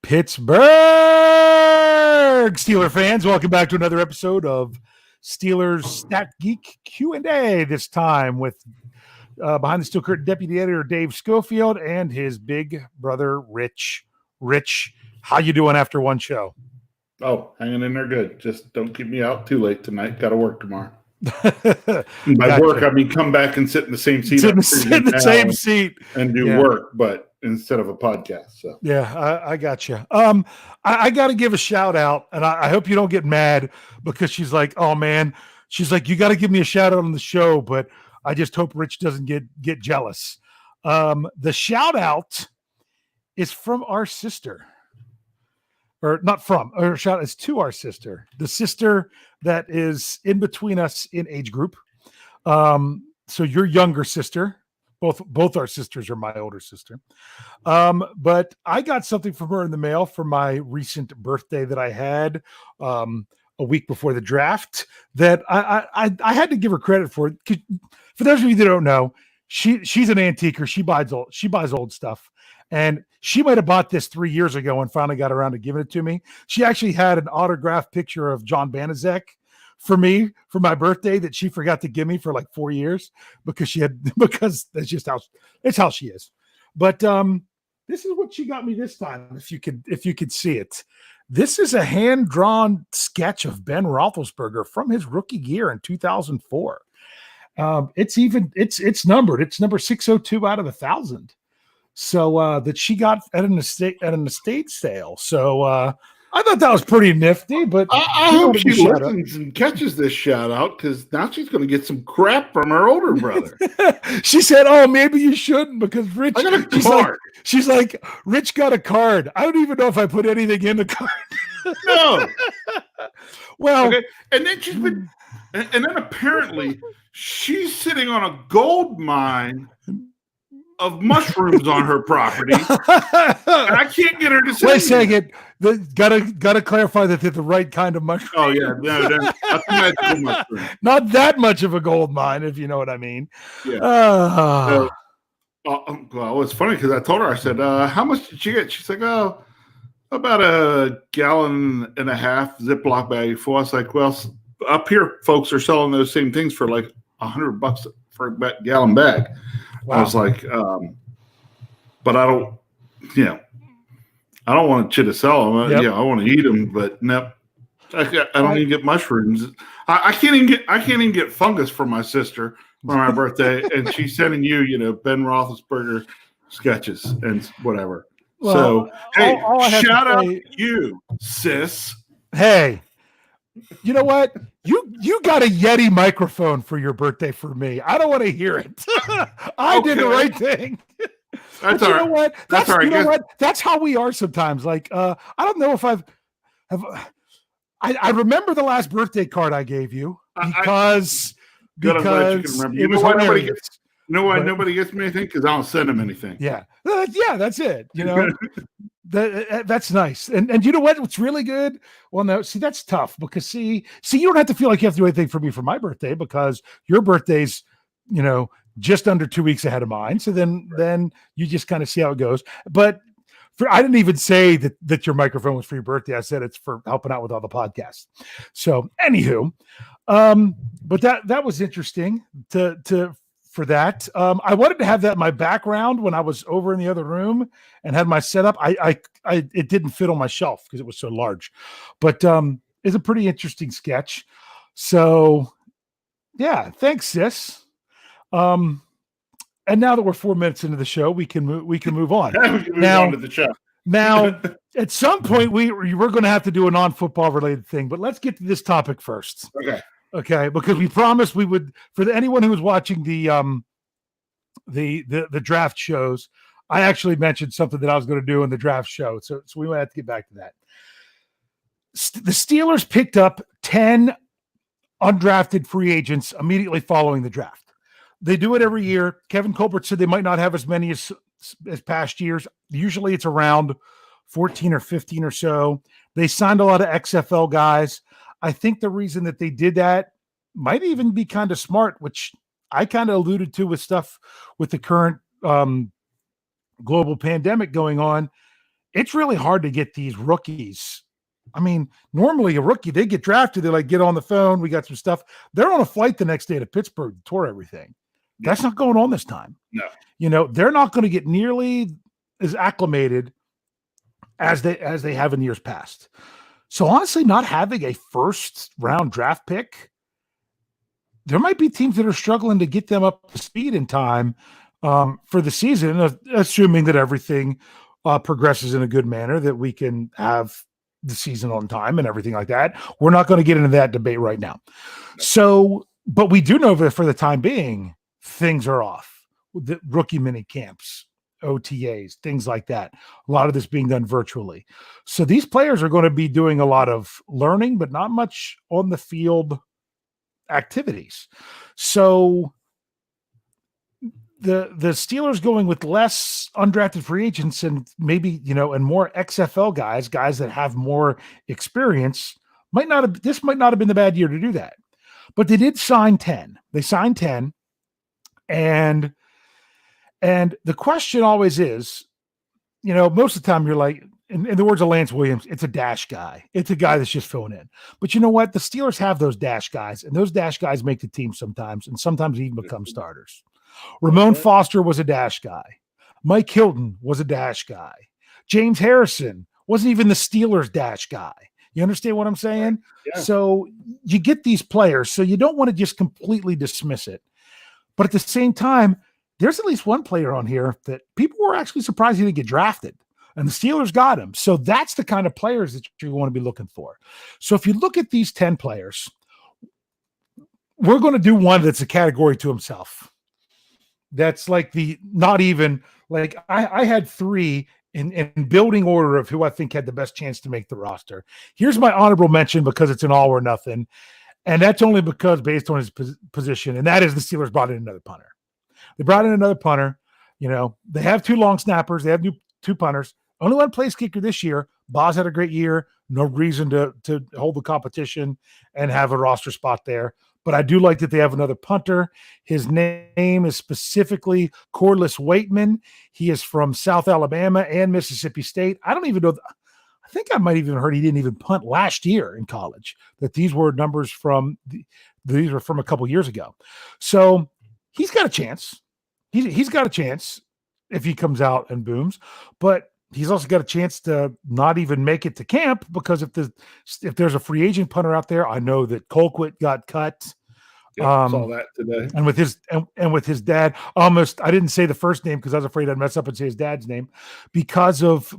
Pittsburgh Steeler fans, welcome back to another episode of Steelers Stat Geek Q&A, this time with behind the steel curtain deputy editor Dave Schofield and his big brother Rich. Rich, how you doing after one show? Oh, hanging in there good. Just don't keep me out too late tonight. Got to work tomorrow. By work, I mean come back and sit in the same seat. Sit in the same seat and do work, but instead of a podcast. So yeah, I got you. I got to give a shout out, and I hope you don't get mad because she's like, oh man, she's like, you got to give me a shout out on the show, but I just hope Rich doesn't get jealous. The shout out is from our sister. Or not from, or shout is to our sister, the sister that is in between us in age group. So your younger sister, both our sisters are my older sister. But I got something from her in the mail for my recent birthday that I had a week before the draft that I had to give her credit for. For those of you that don't know, she's an antiquer. She buys old stuff. And she might have bought this 3 years ago and finally got around to giving it to me. She actually had an autographed picture of John Banaszak for me for my birthday that she forgot to give me for like 4 years because that's just how she is. But this is what she got me this time. If you could see it, this is a hand-drawn sketch of Ben Roethlisberger from his rookie year in 2004. It's numbered. It's number 602 out of 1,000. So that she got at an estate sale. So I thought that was pretty nifty. But I hope she listens and catches this shout out because now she's going to get some crap from her older brother. She said, "Oh, maybe you shouldn't because Rich." I got a card. She's like, Rich got a card. I don't even know if I put anything in the card. No. Well, okay. And then and then apparently she's sitting on a gold mine of mushrooms on her property. And I can't get her to say. Wait a second. Gotta clarify that they're the right kind of mushroom. Oh yeah, no, not magical mushroom. Not that much of a gold mine, if you know what I mean. Yeah. Well, it's funny because I told her, I said, "How much did you get?" She's like, "Oh, about a gallon and a half Ziploc bag." For us, like, well, up here, folks are selling those same things for like $100 for a gallon bag. Wow. I was like, but I don't, I don't want you to sell them. Yep. Yeah, I want to eat them, but no, I don't even get mushrooms. I can't even get fungus for my sister for my birthday, and she's sending you, Ben Roethlisberger sketches and whatever. Well, so, hey, shout out to you, sis. Hey. You know what? You got a Yeti microphone for your birthday for me. I don't want to hear it. I did the right thing. That's all right. You know what? That's all right. You know what? That's how we are sometimes. Like, I don't know if I remember the last birthday card I gave you because I'm glad you can remember. It was hilarious. Nobody gets me anything because I don't send them anything. Yeah, that's it. That's nice. And you know what? What's really good? Well, no, see, that's tough because see, you don't have to feel like you have to do anything for me for my birthday because your birthday's, just under 2 weeks ahead of mine. So then you just kind of see how it goes. But I didn't even say that your microphone was for your birthday. I said it's for helping out with all the podcasts. So anywho, but that was interesting for that. I wanted to have that in my background when I was over in the other room and had my setup. It didn't fit on my shelf because it was so large, but it's a pretty interesting sketch. So yeah, thanks, sis. And now that we're 4 minutes into the show, we can move on. On to the show. Now, at some point, we're going to have to do a non-football related thing, but let's get to this topic first. Okay, because we promised we would, for anyone who was watching the draft shows, I actually mentioned something that I was going to do in the draft show, so we might have to get back to that. The Steelers picked up 10 undrafted free agents immediately following the draft. They do it every year. Kevin Colbert said they might not have as many as past years. Usually it's around 14 or 15 or so. They signed a lot of XFL guys. I think the reason that they did that might even be kind of smart, which I kind of alluded to with stuff with the current global pandemic going on, it's really hard to get these rookies. I mean, normally a rookie, they get drafted, they like get on the phone, we got some stuff. They're on a flight the next day to Pittsburgh to tour everything. That's not going on this time. No. They're not going to get nearly as acclimated as they have in years past. So honestly, not having a first round draft pick, there might be teams that are struggling to get them up to speed in time for the season, assuming that everything progresses in a good manner, that we can have the season on time and everything like that. We're not going to get into that debate right now. So, but we do know that for the time being, things are off. The rookie mini camps, OTAs, things like that. A lot of this being done virtually. So these players are going to be doing a lot of learning, but not much on the field activities. So the Steelers going with less undrafted free agents and maybe, and more XFL guys that have more experience might not have been the bad year to do that. But they did sign 10. They signed 10. And the question always is, most of the time you're like, in the words of Lance Williams, it's a dash guy. It's a guy that's just filling in. But you know what? The Steelers have those dash guys, and those dash guys make the team sometimes, and sometimes even become starters. Ramon Foster was a dash guy. Mike Hilton was a dash guy. James Harrison wasn't even the Steelers dash guy. You understand what I'm saying? Yeah. So you get these players, so you don't want to just completely dismiss it. But at the same time, there's at least one player on here that people were actually surprised he didn't get drafted. And the Steelers got him. So that's the kind of players that you want to be looking for. So if you look at these 10 players, we're going to do one that's a category to himself. That's like not even like I had 3 in building order of who I think had the best chance to make the roster. Here's my honorable mention because it's an all or nothing. And that's only because based on his position, and that is the Steelers brought in another punter. They brought in another punter. They have 2 long snappers. They have 2 punters. Only one place kicker this year. Boz had a great year. No reason to hold the competition and have a roster spot there. But I do like that they have another punter. His name is specifically Corliss Waitman. He is from South Alabama and Mississippi State. I don't even know. I think I might even heard he didn't even punt last year in college, that these were numbers these were from a couple years ago. So he's got a chance. He's got a chance if he comes out and booms, but he's also got a chance to not even make it to camp because if there's a free agent punter out there, I know that Colquitt got cut. Saw that today. And with his dad, I didn't say the first name because I was afraid I'd mess up and say his dad's name because of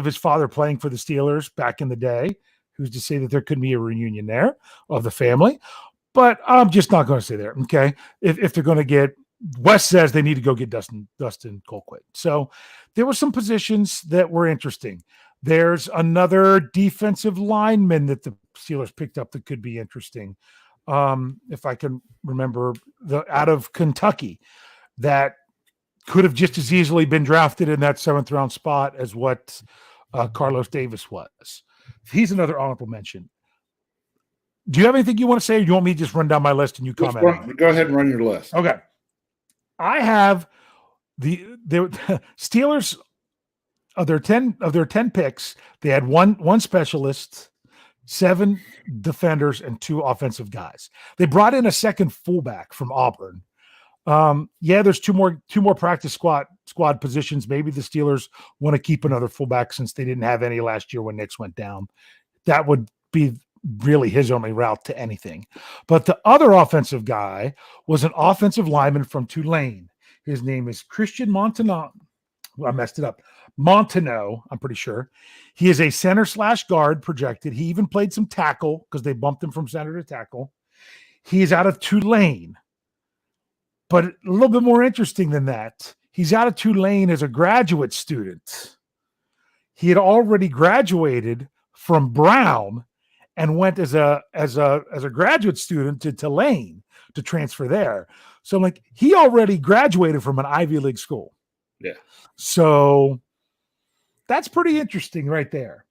his father playing for the Steelers back in the day. Who's to say that there couldn't be a reunion there of the family? But I'm just not going to say there. Okay, if they're going to get, Wes says they need to go get Dustin Colquitt. So there were some positions that were interesting. There's another defensive lineman that the Steelers picked up that could be interesting. If I can remember, out of Kentucky, that could have just as easily been drafted in that 7th round spot as what Carlos Davis was. He's another honorable mention. Do you have anything you want to say, or do you want me to just run down my list and you comment? Go ahead and run your list. Okay. I have the Steelers of their 10 picks. They had one specialist, 7 defenders, and 2 offensive guys. They brought in a second fullback from Auburn. There's two more practice squad positions. Maybe the Steelers want to keep another fullback since they didn't have any last year when Nix went down. That would be really his only route to anything. But the other offensive guy was an offensive lineman from Tulane. His name is Christian Montano. I messed it up. Montano, I'm pretty sure. He is a center/guard projected. He even played some tackle because they bumped him from center to tackle. He is out of Tulane. But a little bit more interesting than that, he's out of Tulane as a graduate student. He had already graduated from Brown and went as a graduate student to Tulane to transfer there. So I'm like, he already graduated from an Ivy League school. Yeah. So that's pretty interesting right there.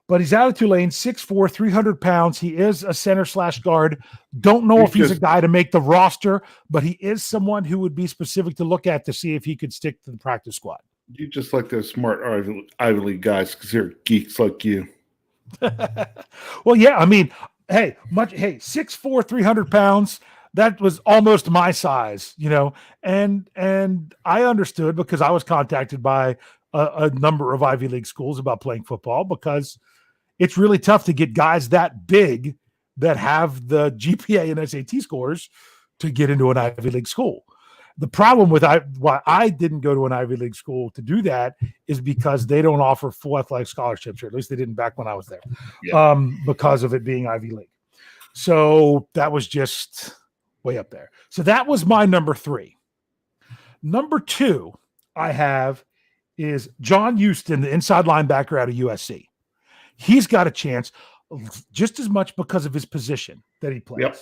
But he's out of Tulane, 6'4", 300 pounds. He is a center/guard. Don't know if he's a guy to make the roster, but he is someone who would be specific to look at to see if he could stick to the practice squad. You just like those smart Ivy League guys because they're geeks like you. Well, yeah, I mean, hey, 6'4", 300 pounds. That was almost my size, and I understood because I was contacted by a number of Ivy League schools about playing football because it's really tough to get guys that big that have the GPA and SAT scores to get into an Ivy League school. The problem with why I didn't go to an Ivy League school to do that is because they don't offer full athletic scholarships, or at least they didn't back when I was there, because of it being Ivy League. So that was just way up there. So that was my number 3. Number 2 I have is John Huston, the inside linebacker out of USC. He's got a chance just as much because of his position that he plays. Yep.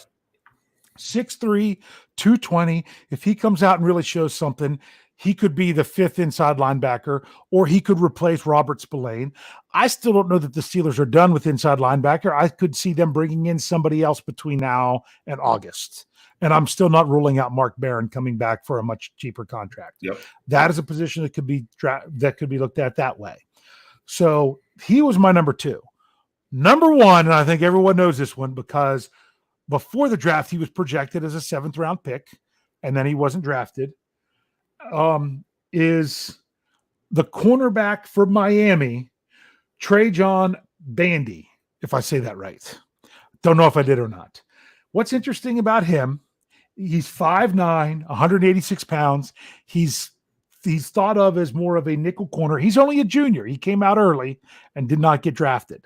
6'3", 220. If he comes out and really shows something, he could be the 5th inside linebacker, or he could replace Robert Spillane. I still don't know that the Steelers are done with inside linebacker. I could see them bringing in somebody else between now and August. And I'm still not ruling out Mark Barron coming back for a much cheaper contract. Yep. That is a position that could be looked at that way. So he was my number 2. Number 1, and I think everyone knows this one because before the draft, he was projected as a 7th round pick, and then he wasn't drafted, is the cornerback for Miami, Trajan Bandy, if I say that right. Don't know if I did or not. What's interesting about him, he's 5'9", 186 pounds. He's thought of as more of a nickel corner. He's only a junior. He came out early and did not get drafted.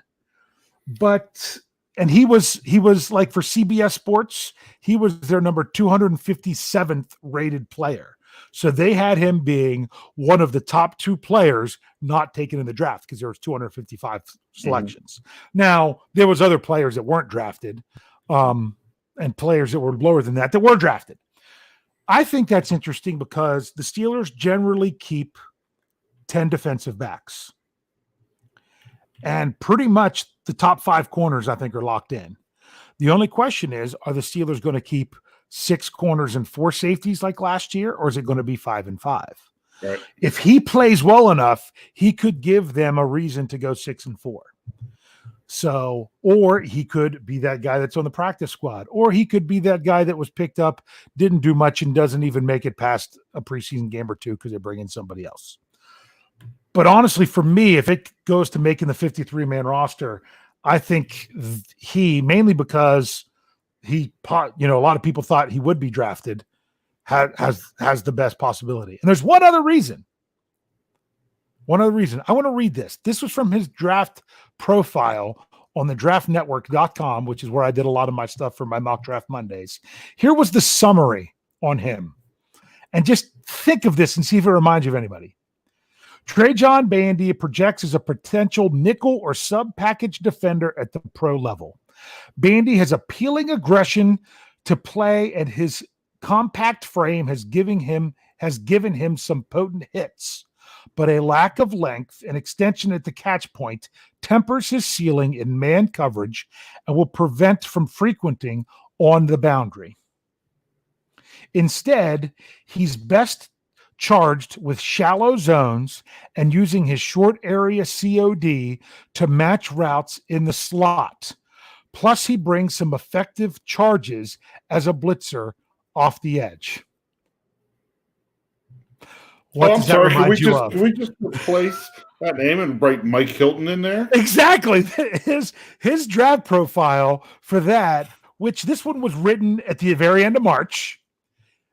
And he was like, for CBS Sports, he was their number 257th rated player. So they had him being one of the top 2 players not taken in the draft because there was 255 selections. Now, there was other players that weren't drafted, and players that were lower than that were drafted. I think that's interesting because the Steelers generally keep 10 defensive backs. And pretty much the top 5 corners, I think, are locked in. The only question is, are the Steelers going to keep 6 corners and 4 safeties like last year, or is it going to be 5 and 5? Right. If he plays well enough, he could give them a reason to go 6 and 4. So, or he could be that guy that's on the practice squad, or he could be that guy that was picked up, didn't do much, and doesn't even make it past a preseason game or 2 because they're bringing somebody else. But honestly, for me, if it goes to making the 53-man roster, I think mainly because a lot of people thought he would be drafted, has the best possibility. And there's one other reason. I want to read this. This was from his draft profile on the draftnetwork.com, which is where I did a lot of my stuff for my mock draft Mondays. Here was the summary on him. And just think of this and see if it reminds you of anybody. Trajan Bandy projects as a potential nickel or sub-package defender at the pro level. Bandy has appealing aggression to play, and his compact frame has given him some potent hits. But a lack of length and extension at the catch point tempers his ceiling in man coverage and will prevent from frequenting on the boundary. Instead, he's best charged with shallow zones and using his short area COD to match routes in the slot. Plus, he brings some effective charges as a blitzer off the edge. What I'm does that sorry. remind you of? Can we just replace that name and write Mike Hilton in there? Exactly. His draft profile for that, which this one was written at the very end of March.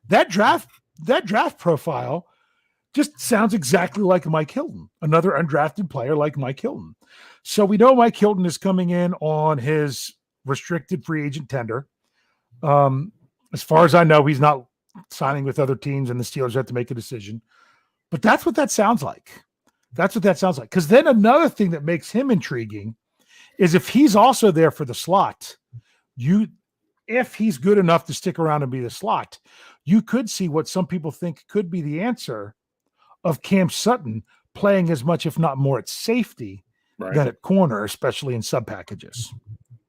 That draft profile just sounds exactly like Mike Hilton, another undrafted player like Mike Hilton. So we know Mike Hilton is coming in on his restricted free agent tender. As far as I know, he's not signing with other teams, and the Steelers have to make a decision. But that's what that sounds like. Because then another thing that makes him intriguing is if he's also there for the slot, if he's good enough to stick around and be the slot, you could see what some people think could be the answer of Cam Sutton playing as much, if not more, at safety than at corner, especially in sub packages.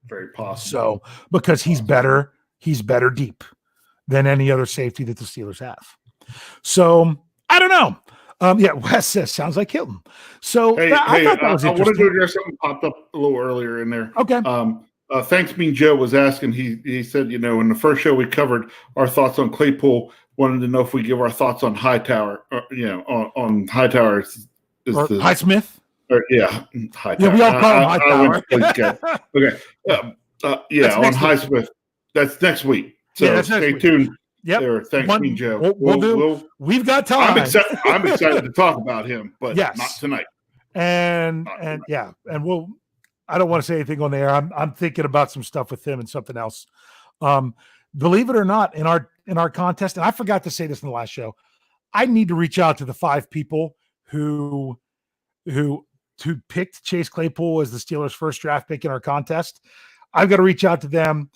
Very possible. So because he's better deep than any other safety that the Steelers have. So I don't know. Yeah, Wes says sounds like Hilton. So Hey, I thought that was I wanted interesting. to address something popped up a little earlier in there. Okay. Thanks, Mean Joe was asking. He said, in the first show we covered our thoughts on Claypool. Wanted to know if we give our thoughts on Hightower. On Hightower is Or the Highsmith. Yeah, Hightower. Yeah, we all call him Hightower. Okay. On Highsmith. That's next week. So stay tuned. Yep. There. Thanks, Mean Joe. We've got time. I'm excited to talk about him, but not tonight. And we'll. I don't want to say anything on there. I'm thinking about some stuff with him and something else. Believe it or not, in our contest, and I forgot to say this in the last show, I need to reach out to the 5 people who picked Chase Claypool as the Steelers' first draft pick in our contest. I've got to reach out to them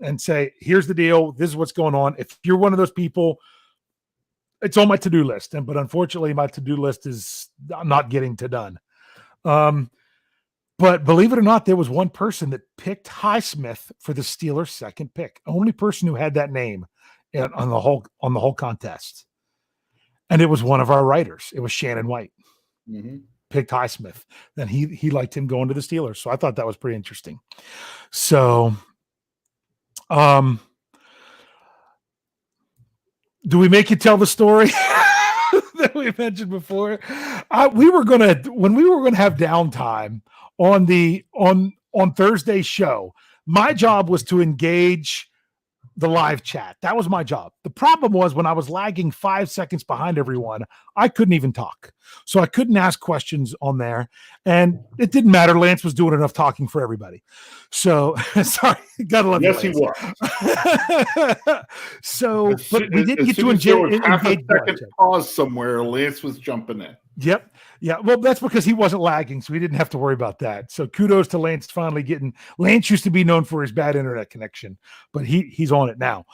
and say, here's the deal. This is what's going on. If you're one of those people, it's on my to-do list. But unfortunately, my to-do list is not getting to done. But believe it or not, there was one person that picked Highsmith for the Steelers' second pick. Only person who had that name on the whole contest. And it was one of our writers. It was Shannon White. Mm-hmm. Picked Highsmith. Then he liked him going to the Steelers. So I thought that was pretty interesting. So do we make you tell the story that we mentioned before? When we were gonna have downtime on Thursday's show, my job was to engage the live chat. That was my job. The problem was when I was lagging 5 seconds behind everyone, I couldn't even talk. So I couldn't ask questions on there. And it didn't matter. Lance was doing enough talking for everybody. So sorry, gotta love yes, you. Yes, he was. So, but we didn't get to engage. Pause somewhere. Lance was jumping in. Yep. Yeah. Well, that's because he wasn't lagging, so we didn't have to worry about that. So kudos to Lance finally getting. Lance used to be known for his bad internet connection, but he's on it now.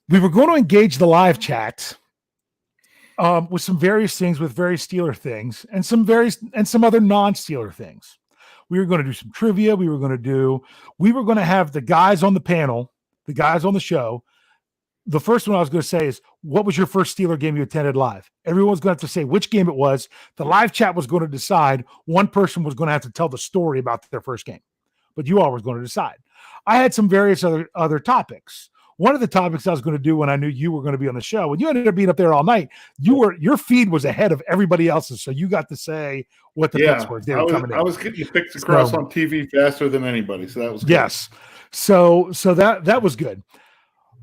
We were going to engage the live chat with some various things, with various Steeler things, and some other non-Steeler things. We were going to do some trivia. We were going to have the guys on the panel, the guys on the show. The first one I was going to say is, what was your first Steeler game you attended live? Everyone's going to have to say which game it was. The live chat was going to decide. One person was going to have to tell the story about their first game, but you all were going to decide. I had some various other topics. One of the topics I was going to do when I knew you were going to be on the show, when you ended up being up there all night, your feed was ahead of everybody else's, so you got to say what the picks were. I was getting the picks across on TV faster than anybody, so that was good. Yes. So that was good.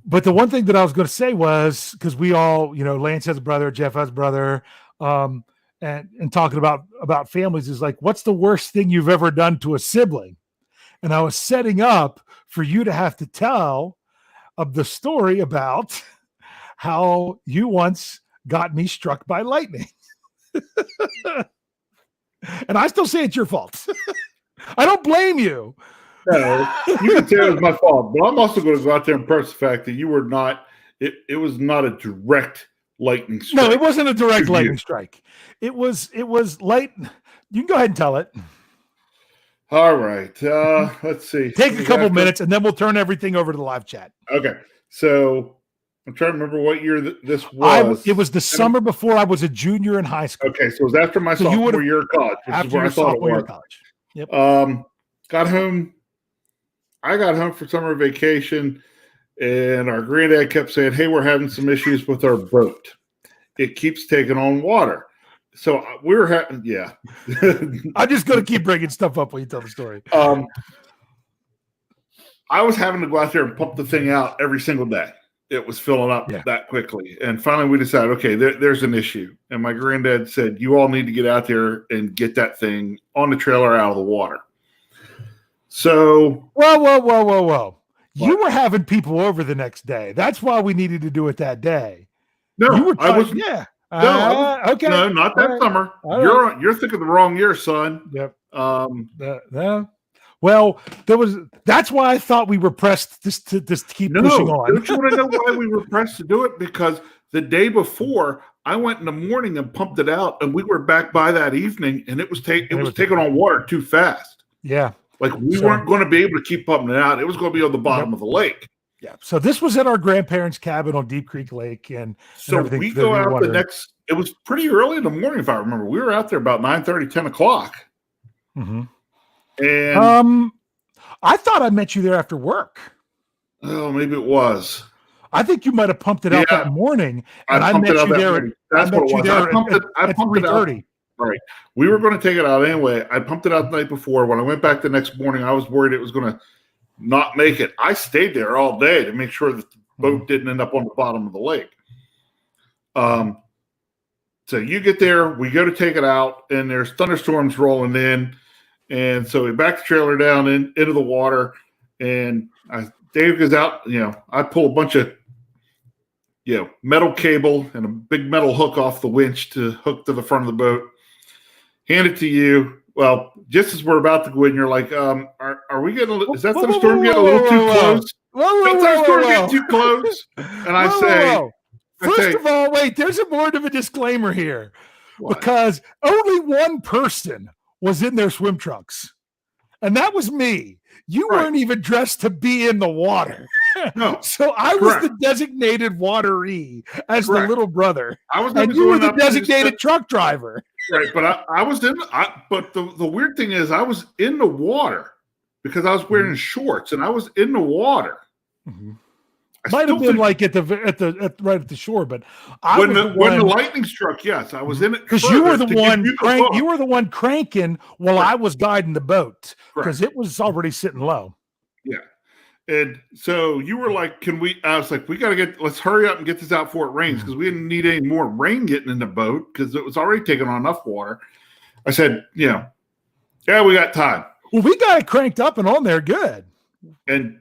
But the one thing that I was going to say was, because we all, Lance has a brother, Jeff has a brother, and talking about families is like, what's the worst thing you've ever done to a sibling? And I was setting up for you to have to tell of the story about how you once got me struck by lightning. And I still say it's your fault. I don't blame you. No, you can say it was my fault, but I'm also going to go out there and press the fact that you were not. It was not a direct lightning strike. No, it wasn't a direct lightning strike. It was light. You can go ahead and tell it. All right. Let's see. Take a couple minutes, and then we'll turn everything over to the live chat. Okay. So I'm trying to remember what year this was. It was the summer before I was a junior in high school. Okay, so it was after my sophomore year of college, which is where I thought it was. College. Yep. Got home. I got home for summer vacation, and our granddad kept saying, "Hey, we're having some issues with our boat. It keeps taking on water." So we were having, yeah. I'm just going to keep bringing stuff up when you tell the story. I was having to go out there and pump the thing out every single day. It was filling up that quickly. And finally we decided, okay, there's an issue. And my granddad said, you all need to get out there and get that thing on the trailer out of the water. So. Whoa. You were having people over the next day. That's why we needed to do it that day. No, you were I was. Yeah. Okay. No, not that summer. You're thinking the wrong year, son. Yep. Well, that's why I thought we were pressed to keep pushing on. Don't you want to know why we were pressed to do it? Because the day before, I went in the morning and pumped it out, and we were back by that evening, and it was taking on water too fast. Yeah. Like we weren't going to be able to keep pumping it out. It was going to be on the bottom of the lake. Yeah. So this was at our grandparents' cabin on Deep Creek Lake, and So everything. we go out the next. It was pretty early in the morning, if I remember. We were out there about 9:30, 10 o'clock. Mm-hmm. And I thought I met you there after work. Oh, maybe it was. I think you might have pumped it out that morning, and I met you there. That's what it was. I pumped it out. Right. We were going to take it out anyway. I pumped it out the night before. When I went back the next morning, I was worried it was going to not make it. I stayed there all day to make sure that the boat didn't end up on the bottom of the lake. So you get there, we go to take it out, and there's thunderstorms rolling in. And so we back the trailer down into the water, and Dave goes out. I pull a bunch of metal cable and a big metal hook off the winch to hook to the front of the boat. Hand it to you. Well, just as we're about to go in, you're like, are we getting? Is that thunderstorm getting a little too close? Is that thunderstorm getting too close? And I say, first of all, wait. There's a word of a disclaimer here, because only one person was in their swim trunks, and that was me. You weren't even dressed to be in the water. No. So I was the designated wateree as the little brother. And you were the designated truck driver. Right, but I was in. But the weird thing is, I was in the water because I was wearing shorts, and I was in the water. Mm-hmm. Might have been like right at the shore, but when the lightning struck, yes, I was in it because you were the one. You were the one cranking while I was guiding the boat because it was already sitting low. Yeah. And so you were like, I was like, let's hurry up and get this out before it rains because we didn't need any more rain getting in the boat because it was already taking on enough water. I said, yeah, we got time. Well, we got it cranked up and on there good. And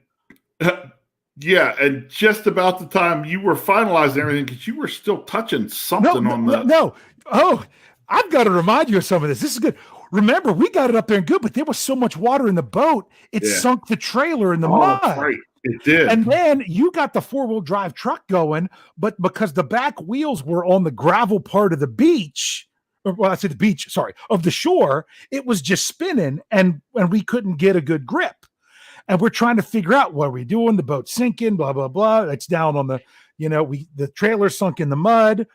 and just about the time you were finalizing everything because you were still touching something on the. No. Oh, I've got to remind you of some of this. This is good. Remember, we got it up there and good, but there was so much water in the boat, it sunk the trailer in the mud. That's right. It did. And then you got the 4-wheel drive truck going, but because the back wheels were on the gravel part of the beach, of the shore, it was just spinning and we couldn't get a good grip. And we're trying to figure out what are we doing? The boat's sinking, blah, blah, blah. It's down on the, the trailer sunk in the mud.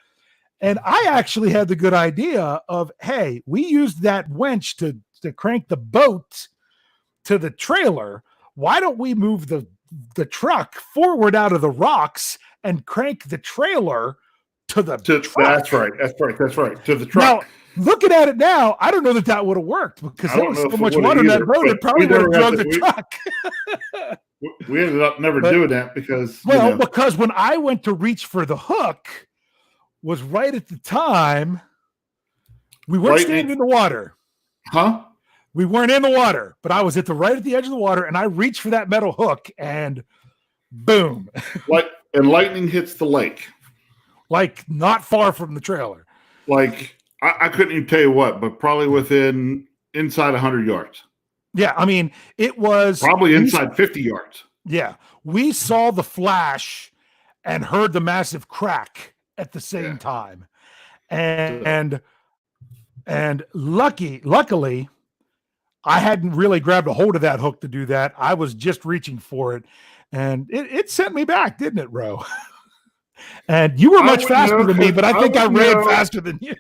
And I actually had the good idea of, hey, we used that winch to crank the boat to the trailer. Why don't we move the truck forward out of the rocks and crank the trailer to the truck? That's right. To the truck. Now, looking at it now, I don't know that would have worked because there was so much water in that boat, it probably would have drug the truck. We ended up never doing that because... because when I went to reach for the hook... was right at the time we weren't standing in the water. Huh? We weren't in the water, but I was right at the edge of the water, and I reached for that metal hook, and boom. And lightning hits the lake. Like not far from the trailer. Like, I couldn't even tell you what, but probably inside 100 yards. Yeah, I mean, it was... probably inside 50 yards. Yeah. We saw the flash and heard the massive crack at the same time. And luckily I hadn't really grabbed a hold of that hook to do that. I was just reaching for it and it sent me back, didn't it, Ro? And you were much faster than me, but I think I ran faster than you.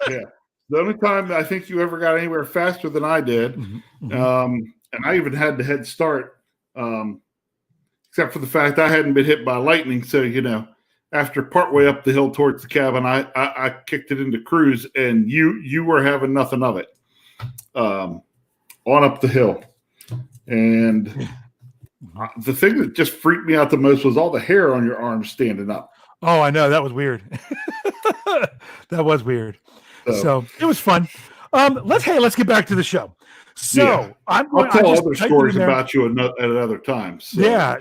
Yeah. The only time I think you ever got anywhere faster than I did. Mm-hmm. And I even had the head start, except for the fact I hadn't been hit by lightning. So, after partway up the hill towards the cabin, I kicked it into cruise, and you were having nothing of it on up the hill. And the thing that just freaked me out the most was all the hair on your arms standing up. Oh, I know. That was weird. That was weird. So it was fun. Let's get back to the show. So I'll tell other stories about you at other times. So yeah.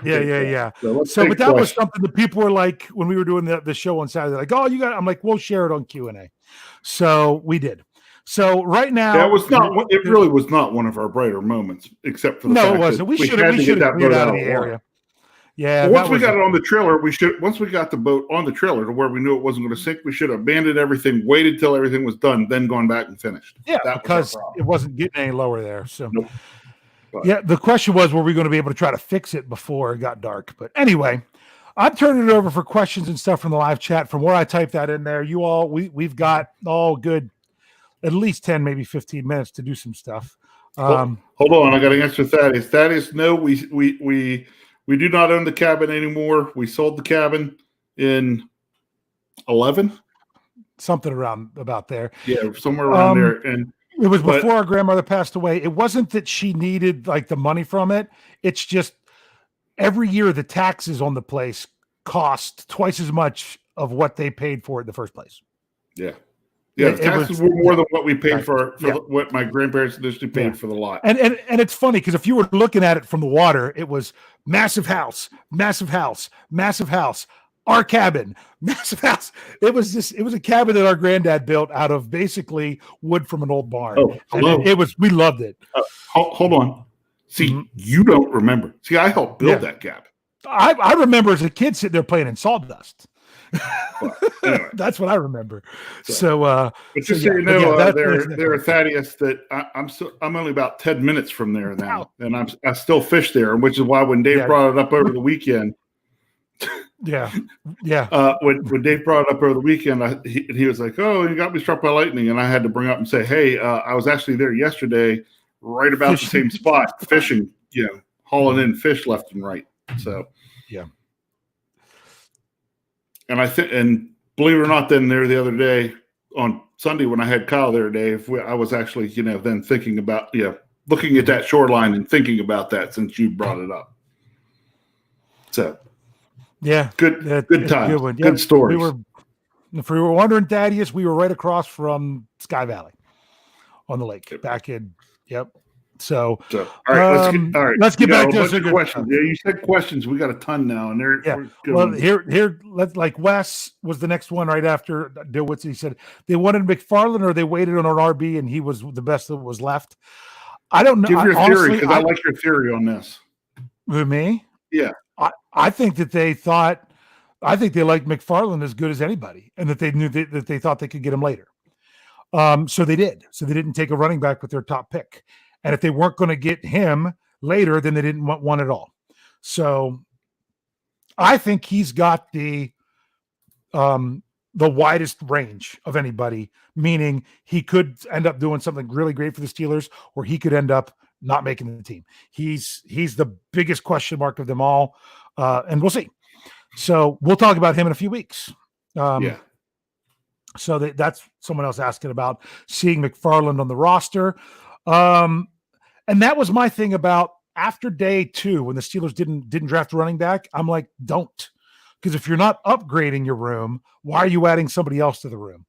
But that was something that people were like when we were doing the show on Saturday, like, oh, I'm like, we'll share it on Q&A. So we did. So right now, it really was not one of our brighter moments, except for the fact it wasn't. We should have cleared out of the area. Yeah. Well, once we got it on the trailer, once we got the boat on the trailer to where we knew it wasn't going to sink, we should have abandoned everything, waited till everything was done, then gone back and finished. Yeah, because it wasn't getting any lower there. So, nope. Yeah, the question was, were we going to be able to try to fix it before it got dark? But anyway, I'm turning it over for questions and stuff from the live chat. From where I typed that in there, we've got all good, at least 10, maybe 15 minutes to do some stuff. Hold on, I got to answer Thaddeus. Thaddeus, no, we do not own the cabin anymore. We sold the cabin in 11, something around about there. Yeah, somewhere around there. And it was before our grandmother passed away. It wasn't that she needed like the money from it. It's just every year the taxes on the place cost twice as much of what they paid for it in the first place. Yeah. Yeah, the taxes were more than what we paid for what my grandparents initially paid for the lot. And it's funny because if you were looking at it from the water, it was massive house, massive house, massive house, our cabin, massive house. It was a cabin that our granddad built out of basically wood from an old barn. Oh, hello. And we loved it. Hold on. See, you don't remember. See, I helped build that cabin. I remember as a kid sitting there playing in sawdust. Well, anyway. That's what I remember. But just so you know, there are Thaddeus that I'm only about 10 minutes from there now, and I still fish there, which is why when Dave brought it up over the weekend. When Dave brought it up over the weekend, he was like, "Oh, you got me struck by lightning," and I had to bring up and say, "Hey, I was actually there yesterday, right about the same spot, fishing, hauling in fish left and right." So yeah. And and believe it or not, then there the other day on Sunday when I had Kyle there today, I was actually, then thinking about, looking at that shoreline and thinking about that since you brought it up. So, yeah, good time, good stories. If we were wondering, Thaddeus, we were right across from Sky Valley on the lake back in. Yep. So all right, let's get back to the questions. Yeah, you said questions. We got a ton now, and they're well. Let's like Wes was the next one right after DeWitz. He said they wanted McFarland or they waited on an RB, and he was the best that was left. I don't know. Give your theory because I like your theory on this. With me, yeah, I think that they thought. I think they liked McFarland as good as anybody, and that they knew that they thought they could get him later. So they did. So they didn't take a running back with their top pick. And if they weren't going to get him later, then they didn't want one at all. So I think he's got the widest range of anybody, meaning he could end up doing something really great for the Steelers, or he could end up not making the team. He's the biggest question mark of them all, and we'll see. So we'll talk about him in a few weeks. So that's someone else asking about seeing McFarland on the roster. And that was my thing about after day 2, when the Steelers didn't draft a running back, I'm like, don't. Because if you're not upgrading your room, why are you adding somebody else to the room?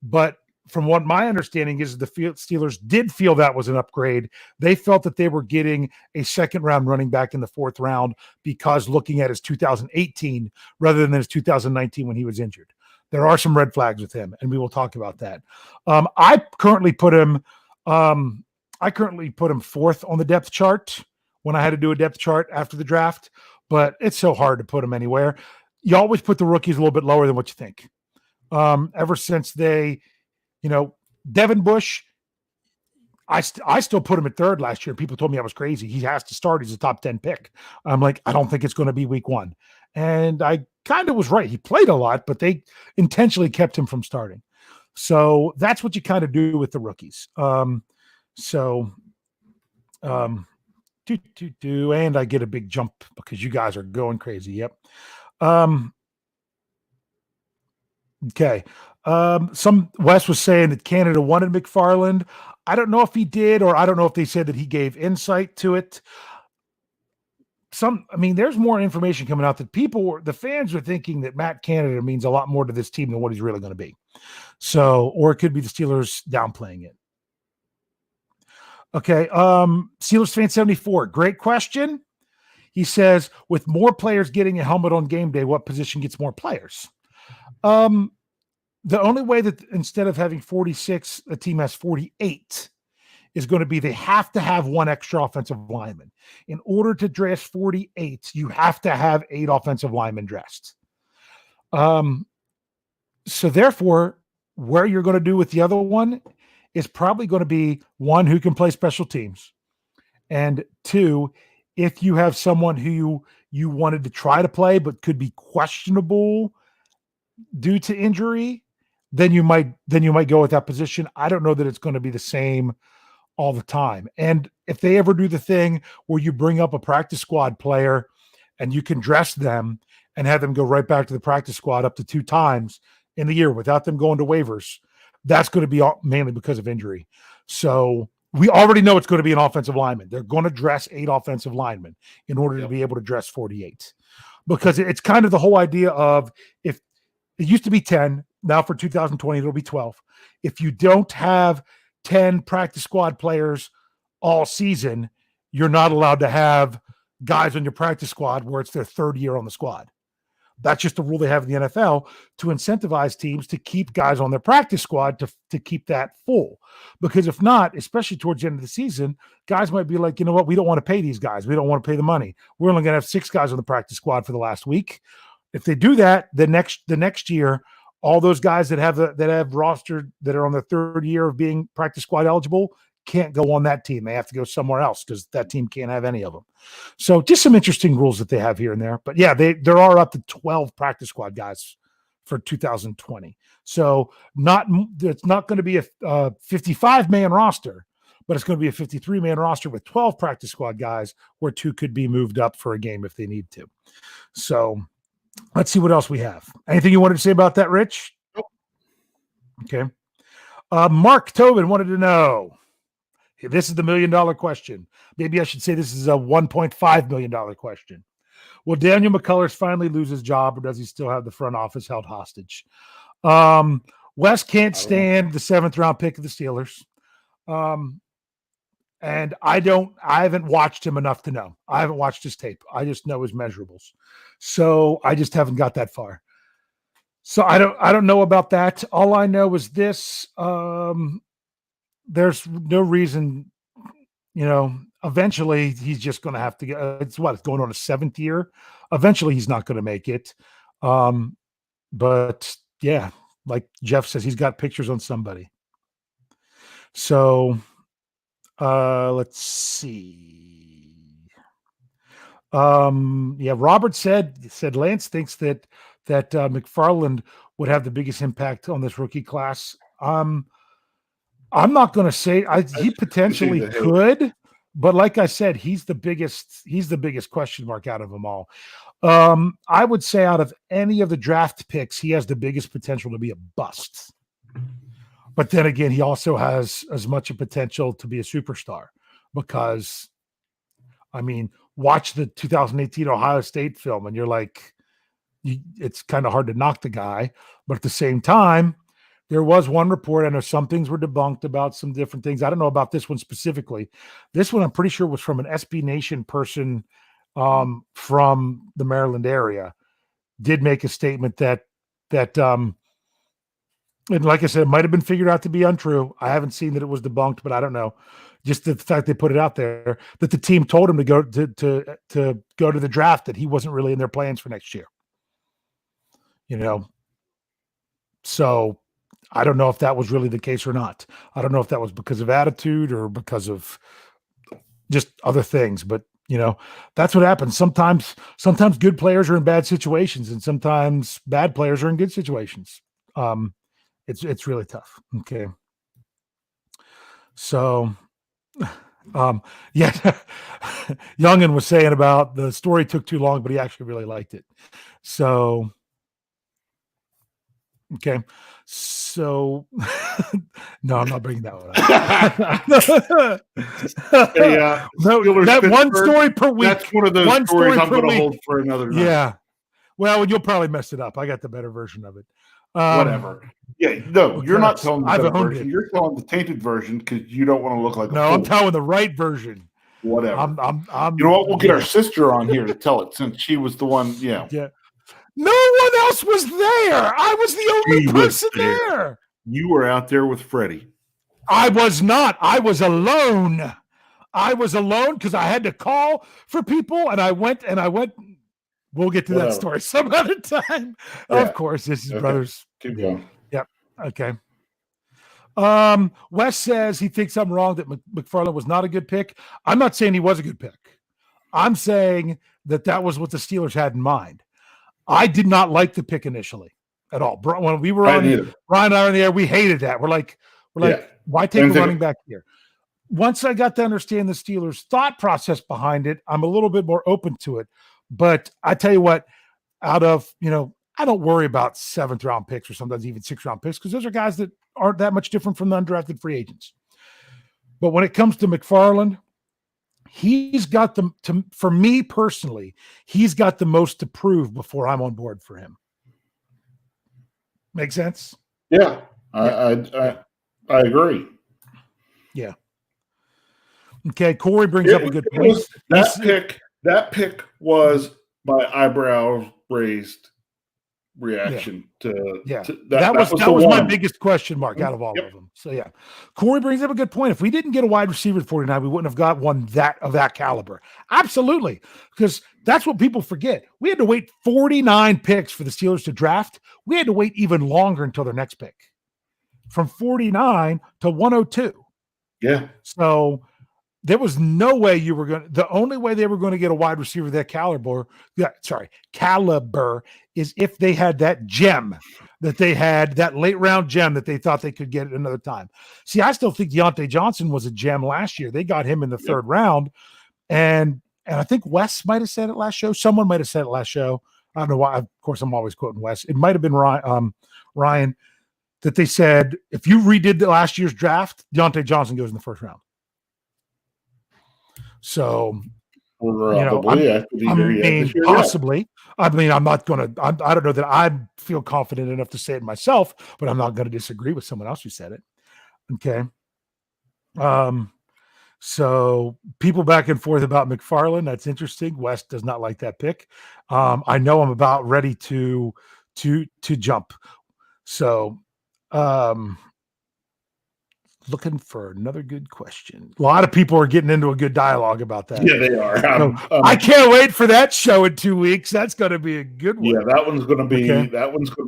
But from what my understanding is, the Steelers did feel that was an upgrade. They felt that they were getting a second-round running back in the 4th round because looking at his 2018 rather than his 2019 when he was injured. There are some red flags with him, and we will talk about that. I currently put him 4th on the depth chart when I had to do a depth chart after the draft, but it's so hard to put him anywhere. You always put the rookies a little bit lower than what you think. Ever since they, Devin Bush, I still put him at 3rd last year. People told me I was crazy. He has to start. He's a top 10 pick. I'm like, I don't think it's going to be week 1. And I kind of was right. He played a lot, but they intentionally kept him from starting. So that's what you kind of do with the rookies. And I get a big jump because you guys are going crazy. Yep. Okay. Some Wes was saying that Canada wanted McFarland. I don't know if he did, or I don't know if they said that he gave insight to it. There's more information coming out that the fans are thinking that Matt Canada means a lot more to this team than what he's really going to be. So, or it could be the Steelers downplaying it. Okay. Steelers fan 74. Great question. He says, with more players getting a helmet on game day, what position gets more players? The only way that instead of having 46, a team has 48 is going to be they have to have one extra offensive lineman. In order to dress 48, you have to have 8 offensive linemen dressed. So therefore, where you're going to do with the other one is probably going to be one who can play special teams And 2, if you have someone who you wanted to try to play but could be questionable due to injury, then you might go with that position. I don't know that it's going to be the same all the time. And if they ever do the thing where you bring up a practice squad player and you can dress them and have them go right back to the practice squad up to 2 times in the year without them going to waivers, that's going to be mainly because of injury. So we already know it's going to be an offensive lineman. They're going to dress 8 offensive linemen in order to be able to dress 48, because it's kind of the whole idea of, if it used to be 10, now for 2020, it'll be 12. If you don't have 10 practice squad players all season, you're not allowed to have guys on your practice squad where it's their 3rd year on the squad. That's just the rule they have in the NFL to incentivize teams to keep guys on their practice squad to keep that full. Because if not, especially towards the end of the season, guys might be like, you know what, we don't want to pay these guys. We don't want to pay the money. We're only going to have 6 guys on the practice squad for the last week. If they do that, the next year, all those guys that have rostered that are on their 3rd year of being practice squad eligible can't go on that team. They have to go somewhere else because that team can't have any of them. So just some interesting rules that they have here and there. But yeah, there are up to 12 practice squad guys for 2020. So it's not going to be a 55-man roster, but it's going to be a 53-man roster with 12 practice squad guys, where 2 could be moved up for a game if they need to. So let's see what else we have. Anything you wanted to say about that, Rich? Nope. Okay. Mark Tobin wanted to know, this is the $1 million question. Maybe I should say this is a $1.5 million question. Will Daniel McCullers finally lose his job, or does he still have the front office held hostage? Wes can't stand the 7th round pick of the Steelers. And I haven't watched him enough to know. I haven't watched his tape. I just know his measurables. So I just haven't got that far. So I don't know about that. All I know is this. There's no reason, eventually he's just going to have to get, it's going on a 7th year. Eventually he's not going to make it. But yeah, like Jeff says, he's got pictures on somebody. So let's see. Robert said Lance thinks that McFarland would have the biggest impact on this rookie class. I'm not going to say he potentially could, but like I said, he's the biggest question mark out of them all. I would say out of any of the draft picks, he has the biggest potential to be a bust. But then again, he also has as much a potential to be a superstar, because, watch the 2018 Ohio State film and you're like, it's kind of hard to knock the guy. But at the same time, there was one report, I know some things were debunked about some different things. I don't know about this one specifically. This one I'm pretty sure was from an SB Nation person from the Maryland area, did make a statement that and like I said, it might have been figured out to be untrue. I haven't seen that it was debunked, but I don't know. Just the fact they put it out there that the team told him to go to the draft, that he wasn't really in their plans for next year. So I don't know if that was really the case or not. I don't know if that was because of attitude or because of just other things, but that's what happens. Sometimes good players are in bad situations, and sometimes bad players are in good situations. It's really tough. Okay. So, Youngin was saying about the story took too long, but he actually really liked it. So, okay. So, no, I'm not bringing that one up. That one story per week. That's one of those stories I'm going to hold for another night. Yeah. Well, you'll probably mess it up. I got the better version of it. Whatever. Yeah, no, you're not telling the better version. You're telling the tainted version because you don't want to look like a fool. I'm telling the right version. Whatever. You know what? We'll get our sister on here to tell it, since she was the one. Yeah. No one else was there. I was the only person there. You were out there with Freddie. I was not. I was alone. Because I had to call for people, and I went. We'll get to that story some other time. Yeah. Of course, this is brothers. Keep going. Yep. Okay. Wes says he thinks I'm wrong that McFarland was not a good pick. I'm not saying he was a good pick. I'm saying that was what the Steelers had in mind. I did not like the pick initially at all. When we were on, Brian and I were in the air, we hated that. We're like, why take a running back here? Once I got to understand the Steelers' thought process behind it, I'm a little bit more open to it. But I tell you what, out of, I don't worry about 7th round picks or sometimes even 6th round picks because those are guys that aren't that much different from the undrafted free agents. But when it comes to McFarland, he's got for me personally, he's got the most to prove before I'm on board for him. Make sense? Yeah. I agree. Yeah. Okay. Corey brings up a good point. That pick was my eyebrows raised reaction to that was my biggest question mark out of all of them. So yeah, Corey brings up a good point. If we didn't get a wide receiver at 49, we wouldn't have got one of that caliber. Absolutely, because that's what people forget. We had to wait 49 picks for the Steelers to draft. We had to wait even longer until their next pick, from 49 to 102. Yeah. So there was no way the only way they were going to get a wide receiver that caliber is if they had that gem that they had, that late round gem that they thought they could get at another time. See, I still think Donte Johnson was a gem last year. They got him in the 3rd round. And I think Wes might have said it last show. Someone might have said it last show. I don't know why. Of course, I'm always quoting Wes. It might have been Ryan that they said, if you redid the last year's draft, Donte Johnson goes in the 1st round. So, possibly. I mean, I'm not going to. I don't know that I feel confident enough to say it myself, but I'm not going to disagree with someone else who said it. Okay. So people back and forth about McFarland. That's interesting. Wes does not like that pick. I know I'm about ready to jump. So, looking for another good question. A lot of people are getting into a good dialogue about that. Yeah, they are. I can't wait for that show in 2 weeks. That's going to be a good one. Yeah, that one's going to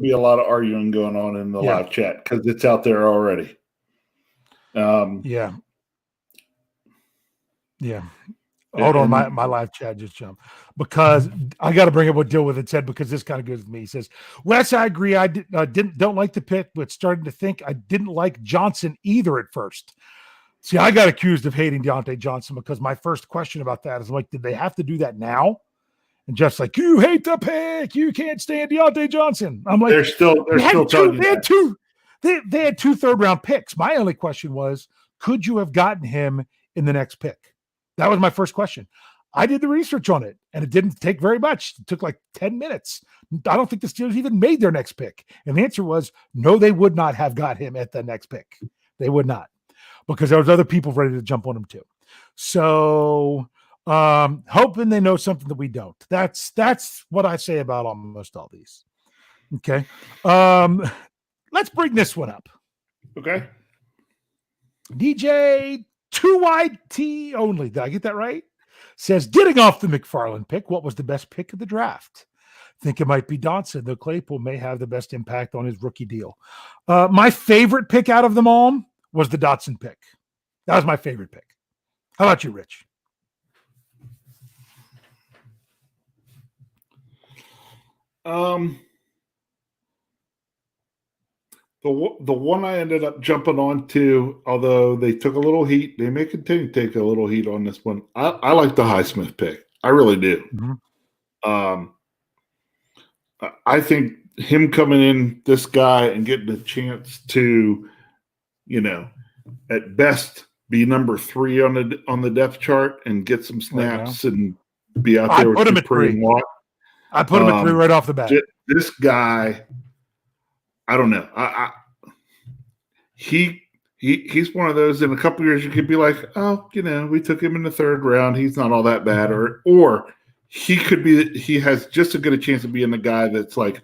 be a lot of arguing going on in the live chat because it's out there already. Yeah. Hold on, my live chat just jumped because I got to bring up what Deal With It said because this kind of goes with me. He says, Wes, I agree. I don't like the pick, but starting to think I didn't like Johnson either at first. See, I got accused of hating Donte Johnson because my first question about that is like, did they have to do that now? And Jeff's like, you hate the pick. You can't stand Donte Johnson. I'm like, they're still telling you that. They had 2 3rd-round picks. My only question was, could you have gotten him in the next pick? That was my first question. I did the research on it, and it didn't take very much. It took like 10 minutes. I don't think the Steelers even made their next pick. And the answer was, no, they would not have got him at the next pick. They would not, because there was other people ready to jump on him too. So hoping they know something that we don't. That's what I say about almost all these. Okay. Let's bring this one up. Okay. DJ 2YT only. Did I get that right? Says, getting off the McFarland pick, what was the best pick of the draft? Think it might be Johnson, though Claypool may have the best impact on his rookie deal. My favorite pick out of them all was the Dotson pick. That was my favorite pick. How about you, Rich? The one I ended up jumping on to, although they took a little heat, they may continue to take a little heat on this one. I like the Highsmith pick. I really do. Mm-hmm. I think him coming in, this guy, and getting a chance to, at best be number 3 on the depth chart and get some snaps and be out there with Dupree and Watt. I put him at 3 right off the bat. This guy, I don't know. He's one of those. In a couple of years, you could be like, oh, we took him in the 3rd round. He's not all that bad, or he could be. He has just as good a chance of being the guy that's like,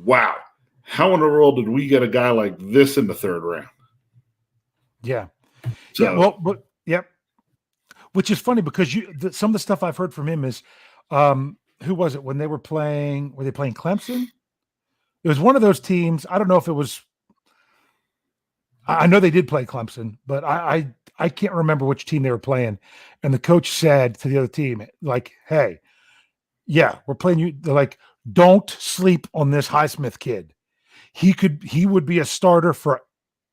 wow, how in the world did we get a guy like this in the 3rd round? Yeah. So, yep. Which is funny because some of the stuff I've heard from him is, who was it when they were playing? Were they playing Clemson? It was one of those teams. I don't know if it was. I know they did play Clemson, but I can't remember which team they were playing. And the coach said to the other team, like, hey, yeah, we're playing you. They're like, don't sleep on this Highsmith kid. He would be a starter for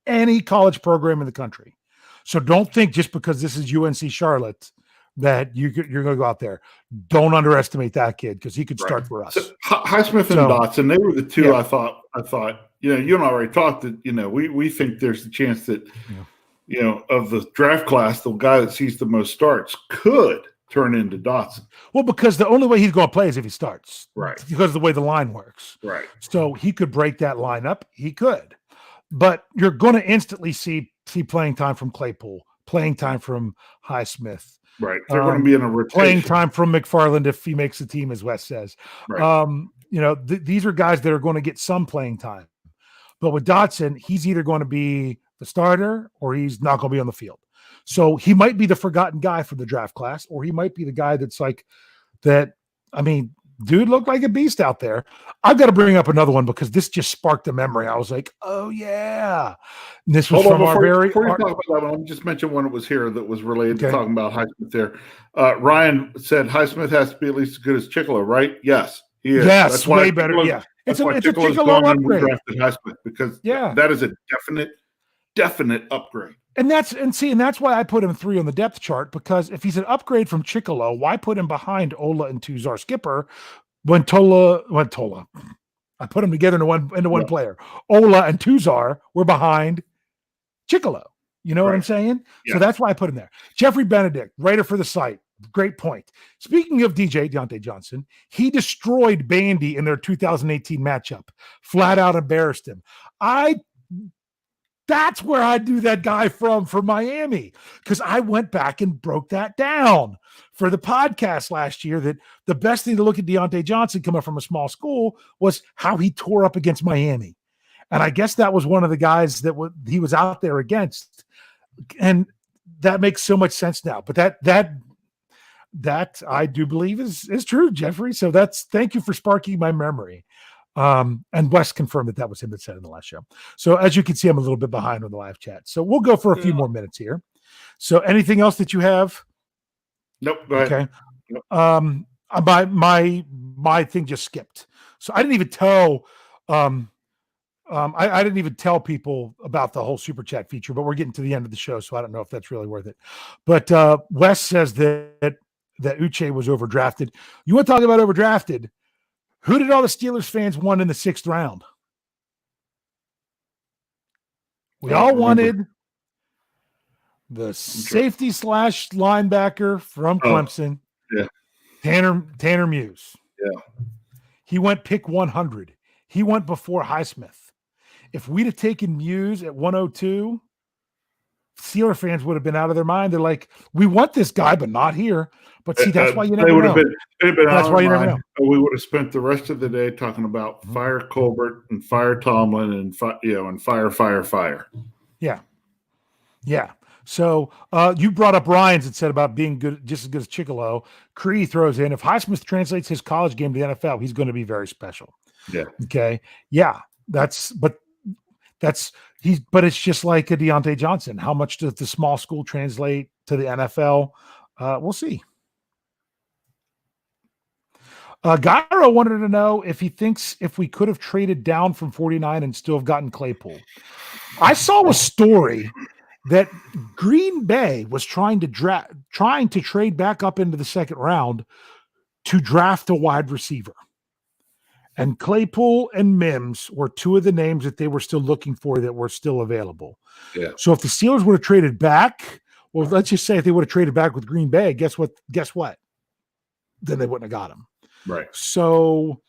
any college program in the country. So don't think just because this is UNC Charlotte that you're going to go out there. Don't underestimate that kid because he could start for us. So, Highsmith and Dotson, they were the two. Yeah. I thought, you and I already talked that, we think there's the chance that, of the draft class, the guy that sees the most starts could turn into Dotson. Well, because the only way he's going to play is if he starts. Right. Because of the way the line works. Right. So he could break that line up. He could. But you're going to instantly see playing time from Claypool, playing time from Highsmith. Right. They're going to be in a rotation. Playing time from McFarland if he makes the team, as Wes says. Right. These are guys that are going to get some playing time. But with Dotson, he's either going to be the starter or he's not going to be on the field. So he might be the forgotten guy for the draft class, or he might be the guy that's like that. I mean, dude looked like a beast out there. I've got to bring up another one because this just sparked a memory. I was like, oh, yeah. And this was from before you talk about that one, let me just mention one that was here that was related to talking about Highsmith there. Ryan said Highsmith has to be at least as good as Chickalo, right? Yes, he is. Yes, that's way better. Yeah. It's a Chickalo upgrade. Highsmith because that is a definite upgrade. And that's why I put him 3 on the depth chart, because if he's an upgrade from Chickalo, why put him behind Ola and Tuzar Skipper when Tola? I put them together into one player. Ola and Tuzar were behind Chickalo. You know what I'm saying? Yeah. So that's why I put him there. Jeffrey Benedict, writer for the site. Great point. Speaking of Donte Johnson, he destroyed Bandy in their 2018 matchup. Flat out embarrassed him. That's where I do that guy from for Miami, because I went back and broke that down for the podcast last year, that the best thing to look at Donte Johnson coming from a small school was how he tore up against Miami. And I guess that was one of the guys that he was out there against. And that makes so much sense now. But that I do believe is true, Jeffrey. So thank you for sparking my memory. And Wes confirmed that was him that said in the last show. So as you can see, I'm a little bit behind on the live chat. So we'll go for a few more minutes here. So anything else that you have? Nope. Go ahead. Okay. Nope. My thing just skipped. So I didn't even tell, I didn't even tell people about the whole super chat feature, but we're getting to the end of the show. So I don't know if that's really worth it, but, Wes says that Uche was overdrafted. You want to talk about overdrafted? Who did all the Steelers fans want in the 6th round? We all wanted the safety / linebacker from Clemson. Yeah. Tanner Muse. Yeah. He went pick 100. He went before Highsmith. If we'd have taken Muse at 102, Steeler fans would have been out of their mind. They're like, we want this guy, but not here. But see, that's why you never know. That's why you never know. We would have spent the rest of the day talking about fire Colbert and fire Tomlin and fire. Yeah. Yeah. So you brought up Ryan's and said about being good, just as good as Chickalo. Cree throws in, if Highsmith translates his college game to the NFL, he's going to be very special. Yeah. Okay. Yeah. But it's just like a Donte Johnson. How much does the small school translate to the NFL? We'll see. Gyro wanted to know if he thinks if we could have traded down from 49 and still have gotten Claypool. I saw a story that Green Bay was trying to trade back up into the 2nd round to draft a wide receiver. And Claypool and Mims were 2 of the names that they were still looking for that were still available. Yeah. So if the Steelers would have traded back, well, let's just say if they would have traded back with Green Bay, guess what? Then they wouldn't have got him. Right. So,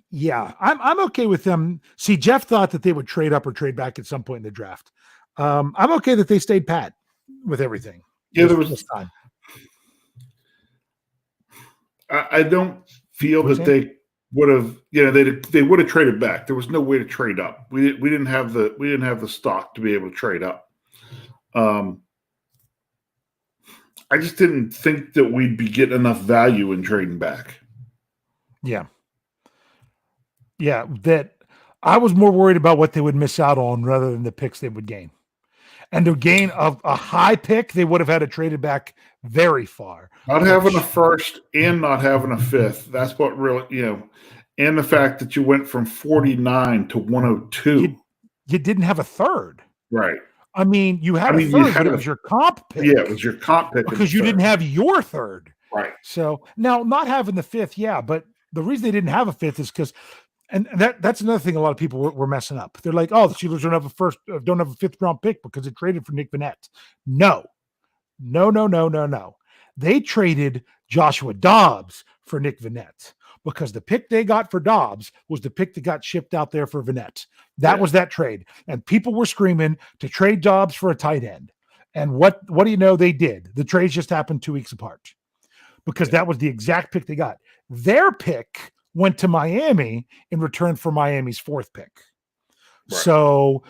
yeah, I'm okay with them. See, Jeff thought that they would trade up or trade back at some point in the draft. I'm okay that they stayed pat with everything. Yeah, there was this time. I don't feel that they would have. They would have traded back. There was no way to trade up. We didn't have the stock to be able to trade up. I just didn't think that we'd be getting enough value in trading back. Yeah. Yeah. That I was more worried about what they would miss out on rather than the picks they would gain. And to gain a high pick, they would have had to trade it back very far. Not having a first and not having a fifth. That's what really, and the fact that you went from 49 to 102. You didn't have a third. Right. I mean, you had a third, but it was your comp pick. Yeah, it was your comp pick. Because you didn't have your third. Right. So now not having the fifth, yeah, but the reason they didn't have a fifth is because, and that's another thing a lot of people were messing up. They're like, oh, the Steelers don't have a fifth round pick because it traded for Nick Vannett. No. They traded Joshua Dobbs for Nick Vannett because the pick they got for Dobbs was the pick that got shipped out there for Vannett. That was that trade. And people were screaming to trade Dobbs for a tight end. And what do you know they did? The trades just happened 2 weeks apart because that was the exact pick they got. Their pick went to Miami in return for Miami's fourth pick. Right. So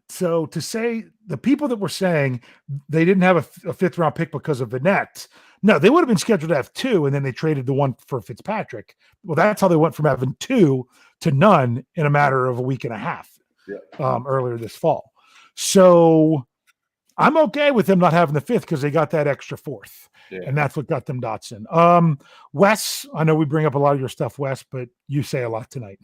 to say the people that were saying they didn't have a fifth round pick because of Vannett, no, they would have been scheduled to have 2, and then they traded the one for Fitzpatrick. Well, that's how they went from having 2 to none in a matter of a week and a half earlier this fall. So I'm okay with them not having the fifth because they got that extra fourth. Yeah. And that's what got them Dotson. Wes, I know we bring up a lot of your stuff, Wes, but you say a lot tonight.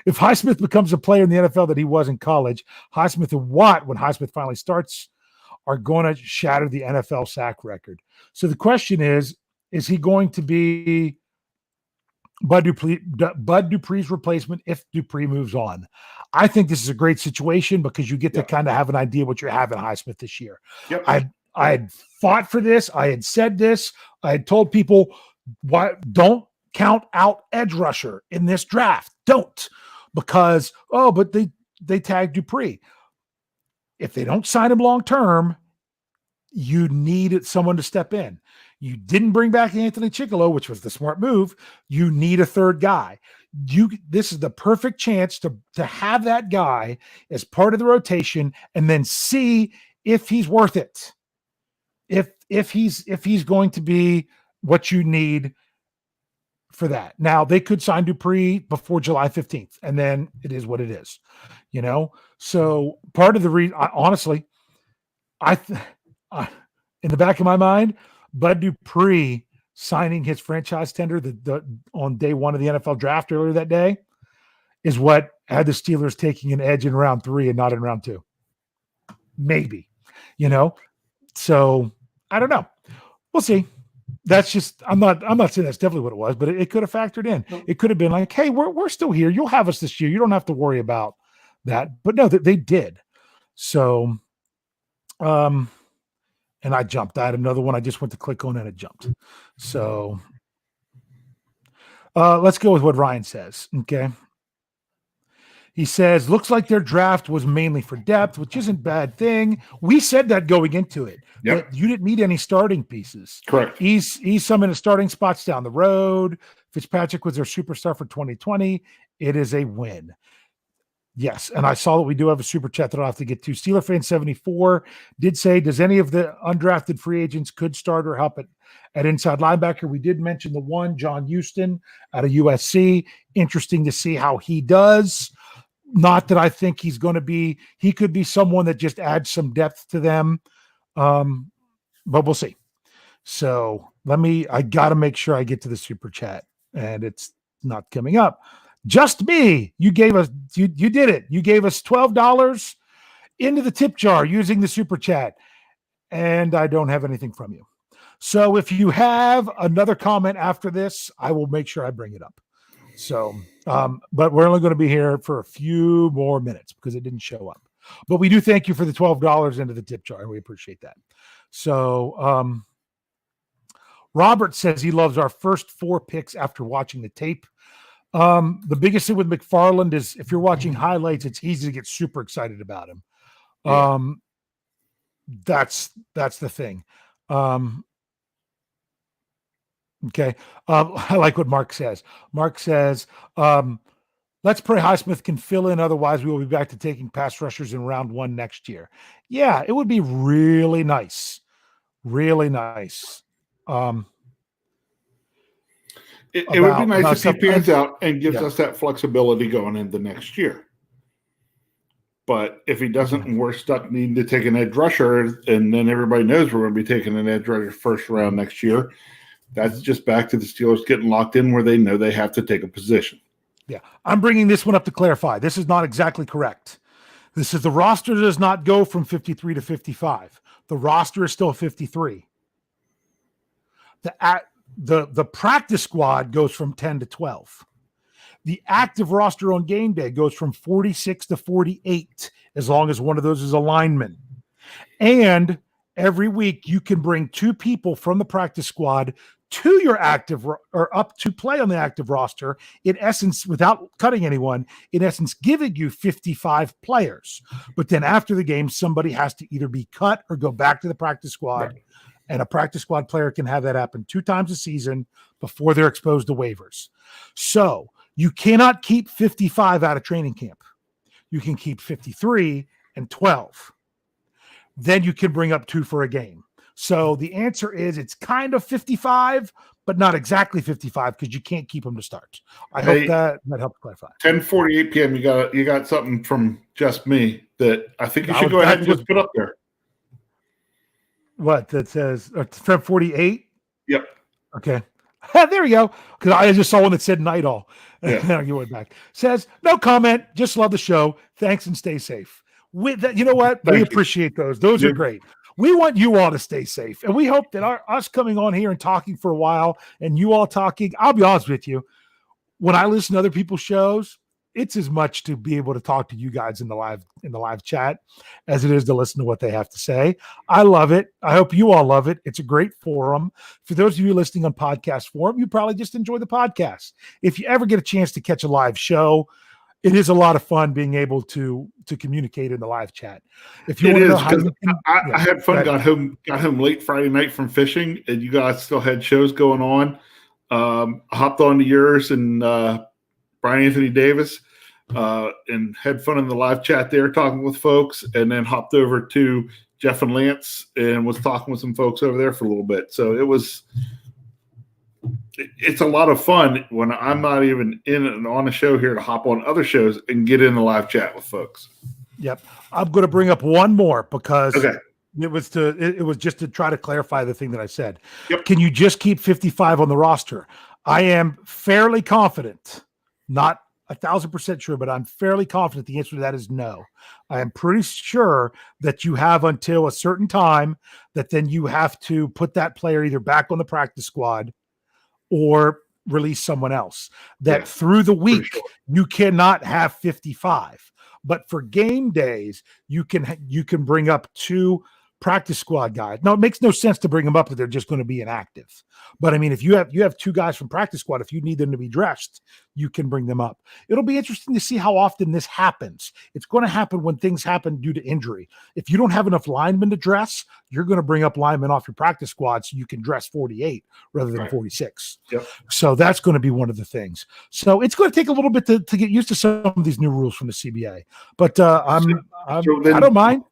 If Highsmith becomes a player in the NFL that he was in college, Highsmith and Watt, when Highsmith finally starts, are going to shatter the NFL sack record. So the question is he going to be Bud Dupree's replacement if Dupree moves on? I think this is a great situation because you get to kind of have an idea what you have in Highsmith this year. Yep. I had fought for this. I had said this. I had told people, why don't count out edge rusher in this draft. Don't, because, but they tagged Dupree. If they don't sign him long-term, you need someone to step in. You didn't bring back Anthony Chickillo, which was the smart move. You need a third guy. This is the perfect chance to have that guy as part of the rotation and then see if he's worth it. If he's going to be what you need for that. Now they could sign Dupree before July 15th, and then it is what it is, So part of the reason, honestly, in the back of my mind, Bud Dupree signing his franchise tender on day 1 of the NFL draft earlier that day is what had the Steelers taking an edge in round 3 and not in round 2. Maybe, So I don't know. We'll see. That's just, I'm not saying that's definitely what it was, but it could have factored in. It could have been like, hey, we're still here. You'll have us this year. You don't have to worry about that. But no, they did. So, and I jumped. I had another one. I just went to click on and it jumped. So let's go with what Ryan says. Okay. He says, looks like their draft was mainly for depth, which isn't a bad thing. We said that going into it. Yep. But you didn't need any starting pieces. Correct. He's some in the starting spots down the road. Fitzpatrick was their superstar for 2020. It is a win. Yes, and I saw that we do have a super chat that I'll have to get to. Steeler fan 74 did say, does any of the undrafted free agents could start or help at inside linebacker? We did mention the one, John Huston out of USC. Interesting to see how he does. Not that I think he could be someone that just adds some depth to them. But we'll see. So I got to make sure I get to the super chat, and it's not coming up. Just me. You did it. You gave us $12 into the tip jar using the super chat, and I don't have anything from you. So if you have another comment after this, I will make sure I bring it up. So, but we're only going to be here for a few more minutes because it didn't show up. But we do thank you for the $12 into the tip jar, and we appreciate that. So, Robert says he loves our first 4 picks after watching the tape. The biggest thing with McFarland is if you're watching highlights, it's easy to get super excited about him. Yeah. That's the thing. Okay. I like what Mark says. Mark says, let's pray Highsmith can fill in. Otherwise, we will be back to taking pass rushers in round 1 next year. Yeah, it would be really nice. Really nice. It would be nice if he pans out and gives yeah. us that flexibility going into next year. But if he doesn't, and we're stuck needing to take an edge rusher, and then everybody knows we're going to be taking an edge rusher first round next year, that's just back to the Steelers getting locked in where they know they have to take a position. Yeah, I'm bringing this one up to clarify. This is not exactly correct. This is the roster does not go from 53 to 55. The roster is still 53. The practice squad goes from 10 to 12. The active roster on game day goes from 46 to 48, as long as one of those is a lineman. And every week you can bring 2 people from the practice squad to your active or up to play on the active roster, in essence, without cutting anyone, in essence, giving you 55 players. But then after the game, somebody has to either be cut or go back to the practice squad. Right. And a practice squad player can have that happen 2 times a season before they're exposed to waivers. So you cannot keep 55 out of training camp. You can keep 53 and 12. Then you can bring up 2 for a game. So the answer is it's kind of 55, but not exactly 55 because you can't keep them to start. I hope that helped clarify. 10:48 p.m. You got something from just me that I think you should go ahead and just put up there. What that says? 10:48. Yep. Okay. There we go. Because I just saw one that said night all. Yeah. You went back. Says no comment. Just love the show. Thanks and stay safe. With that, you know what? We appreciate those. Those are great. We want you all to stay safe, and we hope that us coming on here and talking for a while, and you all talking. I'll be honest with you. When I listen to other people's shows, it's as much to be able to talk to you guys in the live chat as it is to listen to what they have to say. I love it. I hope you all love it. It's a great forum. For those of you listening on podcast form, you probably just enjoy the podcast. If you ever get a chance to catch a live show, it is a lot of fun being able to communicate in the live chat. If you want to know how I had fun. Got home late Friday night from fishing, and you guys still had shows going on. I hopped on to yours and Brian Anthony Davis, and had fun in the live chat there talking with folks, and then hopped over to Jeff and Lance and was talking with some folks over there for a little bit. So it's a lot of fun when I'm not even in and on a show here to hop on other shows and get in the live chat with folks. Yep. I'm going to bring up one more because it was just to try to clarify the thing that I said. Yep. Can you just keep 55 on the roster? I am fairly confident, not 1,000% sure, but I'm fairly confident the answer to that is no. I am pretty sure that you have until a certain time that then you have to put that player either back on the practice squad or release someone else. That through the week, you cannot have 55. But for game days, you can bring up 2 practice squad guys. Now, it makes no sense to bring them up if they're just going to be inactive. But I mean, if you have 2 guys from practice squad, if you need them to be dressed, you can bring them up. It'll be interesting to see how often this happens. It's going to happen when things happen due to injury. If you don't have enough linemen to dress, you're going to bring up linemen off your practice squad so you can dress 48 rather than 46. Yep. So that's going to be one of the things. So it's going to take a little bit to get used to some of these new rules from the CBA. But I don't mind.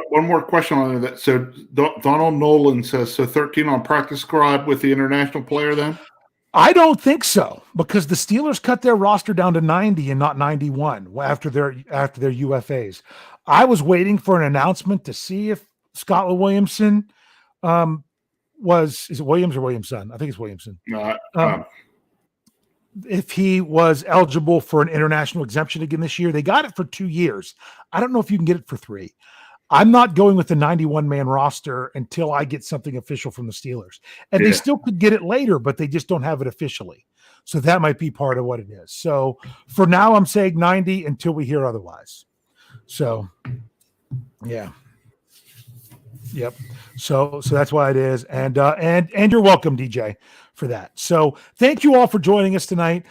One more question on that. So Donald Nolan says, so 13 on practice squad with the international player then? I don't think so, because the Steelers cut their roster down to 90 and not 91 after their UFAs. I was waiting for an announcement to see if Scotland Williamson is it Williams or Williamson? I think it's Williamson. If he was eligible for an international exemption again this year. They got it for 2 years. I don't know if you can get it for 3. I'm not going with the 91-man roster until I get something official from the Steelers. And they still could get it later, but they just don't have it officially. So that might be part of what it is. So for now, I'm saying 90 until we hear otherwise. So, yeah. Yep. So that's why it is. And you're welcome, DJ, for that. So thank you all for joining us tonight.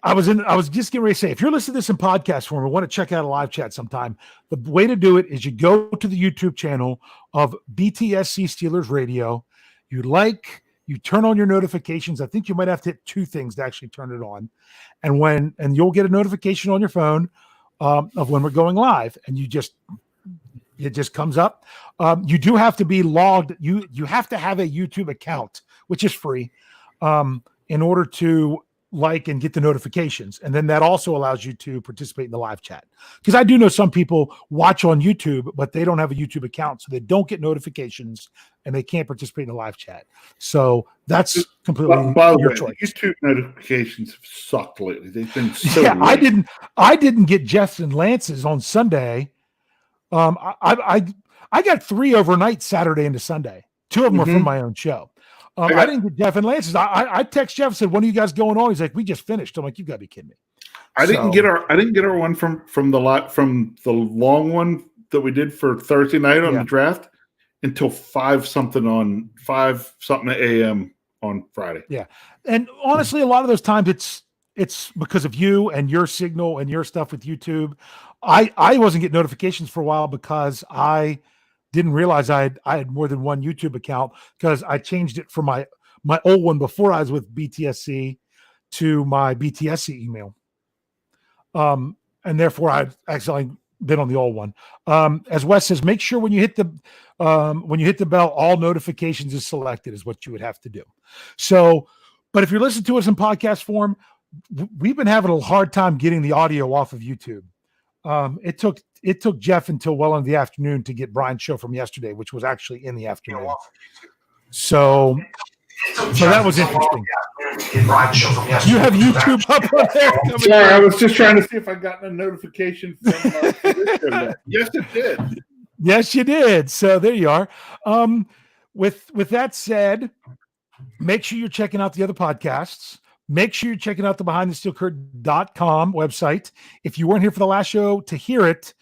I was just getting ready to say, if you're listening to this in podcast form and want to check out a live chat sometime, the way to do it is you go to the YouTube channel of BTSC Steelers Radio. You turn on your notifications. I think you might have to hit 2 things to actually turn it on. And you'll get a notification on your phone of when we're going live. And it just comes up. You do have to be logged. You have to have a YouTube account, which is free. in order to like and get the notifications. And then that also allows you to participate in the live chat. Because I do know some people watch on YouTube, but they don't have a YouTube account, so they don't get notifications and they can't participate in the live chat. So that's completely your choice. YouTube notifications have sucked lately. They've been so weird. I didn't get Jeff's and Lance's on Sunday. I got 3 overnight Saturday into Sunday. 2 of them were from my own show. I didn't get Jeff and Lance's. I text Jeff and said, "When are you guys going on?" He's like, "We just finished." I'm like, "You got to be kidding me." I didn't get our one from the long one that we did for Thursday night on the draft until 5 something a.m. on Friday. Yeah, and honestly, a lot of those times it's because of you and your signal and your stuff with YouTube. I wasn't getting notifications for a while because I didn't realize I had more than one YouTube account, because I changed it from my old one before I was with BTSC to my BTSC email. And therefore I'd accidentally been on the old one. As Wes says, make sure when you hit the bell, all notifications is selected is what you would have to do. So, but if you're listening to us in podcast form, we've been having a hard time getting the audio off of YouTube. It took Jeff until well in the afternoon to get Brian's show from yesterday, which was actually in the afternoon. So that was interesting. You have YouTube up on there. Sorry, I was just trying to see if I got a notification from Yes, it did. Yes, you did. So there you are. With that said, make sure you're checking out the other podcasts. Make sure you're checking out the BehindTheSteelCurtain.com website. If you weren't here for the last show to hear it,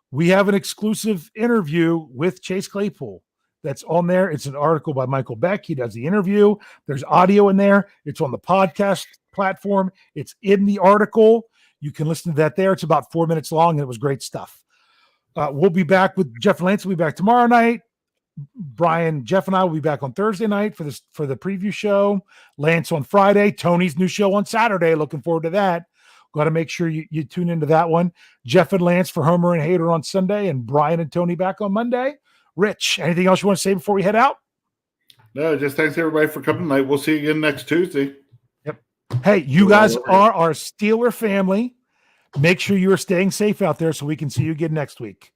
we have an exclusive interview with Chase Claypool that's on there. It's an article by Michael Beck. He does the interview. There's audio in there. It's on the podcast platform. It's in the article. You can listen to that there. It's about 4 minutes long, and it was great stuff. We'll be back with Jeff and Lance. We'll be back tomorrow night. Brian, Jeff, and I will be back on Thursday night for the preview show. Lance on Friday. Tony's new show on Saturday. Looking forward to that. Got to make sure you tune into that one. Jeff and Lance for Homer and Hater on Sunday, and Brian and Tony back on Monday. Rich, anything else you want to say before we head out? No, just thanks everybody for coming tonight. We'll see you again next Tuesday. Yep. Hey, you guys are our Steeler family. Make sure you are staying safe out there so we can see you again next week.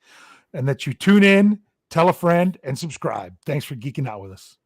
And that you tune in, tell a friend, and subscribe. Thanks for geeking out with us.